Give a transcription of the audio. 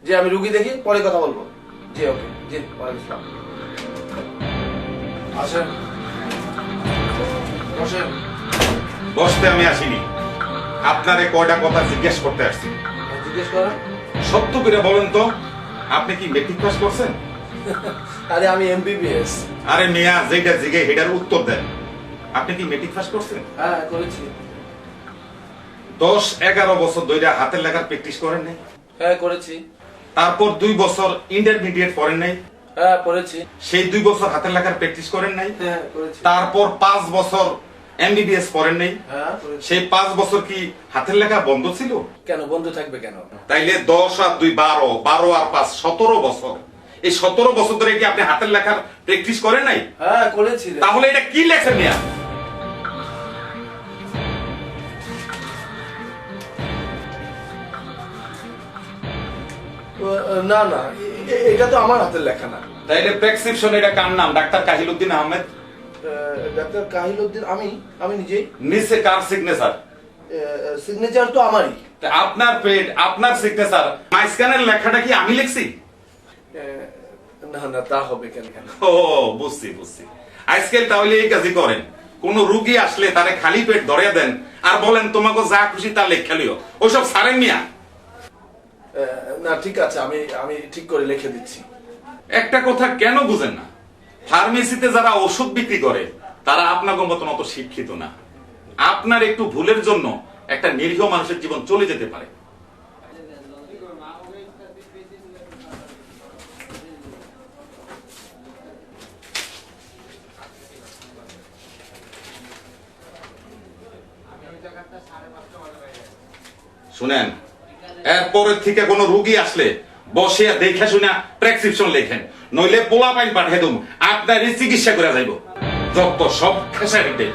যে আমি রুগী দেখি, পরে কথা বলবো। জি ওকে, জি ওয়ালাইকুম আসসালাম। আসেন, বসেন। বসতে আমি আসিনি, আপনারে কয়টা কথা জিজ্ঞেস করতে আসছি। জিজ্ঞেস করেন। সত্য করে বলেন তো, আপনি কি মেট্রিক পাস করছেন? আরে আমি এমবিবিএস। আরে মিয়া, যেটা জিগে হেটার উত্তর দেন। আপনি কি মেট্রিক পাস করছেন? হ্যাঁ করেছি। 10-11 বছর ধরে হাতের লেখার প্র্যাকটিস করেন নাই? হ্যাঁ করেছি। তারপর 2 বছর ইন্টারমিডিয়েট পড়েন নাই? হ্যাঁ পড়েছি। সেই 2 বছর হাতের লেখার প্র্যাকটিস করেন নাই? হ্যাঁ করেছি। তারপর 5 বছর এমবিবিএস পড়েন নাই? হ্যাঁ করেছি। সেই 5 বছর কি হাতের লেখা বন্ধ ছিল? কেন বন্ধ থাকবে কেন? তাইলে 10 আর 2 12, 12 আর 5 17 বছর। এই 17 বছর ধরে কি আপনি হাতের লেখার প্র্যাকটিস করেন নাই? হ্যাঁ করেছি। তাহলে এটা কি লেখেন মিয়া? না না, এটা তো আমার হাতের লেখা না। তাইলে প্রেসক্রিপশন এটা কার নাম? ডাক্তার কাহিলউদ্দিন আহমেদ? ডাক্তার কাহিলউদ্দিন আমি নিজেই। নিচে কার সিগনেচার? সিগনেচার তো আমারই। আপনার পেড, আপনার সিগনেচার, মাইস্কানের লেখাটা কি আমি লিখছি? না না, তা হবে কেন? ও বুঝছি বুঝছি। আজকাল তাহলে এই কাজই করেন, কোন রুগী আসলে তারে খালি পেট ধরে দেন আর বলেন তোমাকে যা খুশি তা লেখা লিও। ওইসব সারেন মিয়া। না ঠিক আছে, আমি ঠিক করে লিখে দিচ্ছি। একটা কথা কেন বুঝেন না? ফার্মেসিতে যারা ওষুধ বিক্রি করে তারা আপনার মতন অত শিক্ষিত না। আপনার একটু ভুলের জন্য একটা নিরীহ মানুষের জীবন চলে যেতে পারে। শুনেন, এরপরের থেকে কোন রুগী আসলে বসে দেখে শুনে প্রেসক্রিপশন লেখেন, নইলে পোলা পাইন পাঠিয়ে দেব, আপনার চিকিৎসা করে যাইব। যত সব খেসারিতে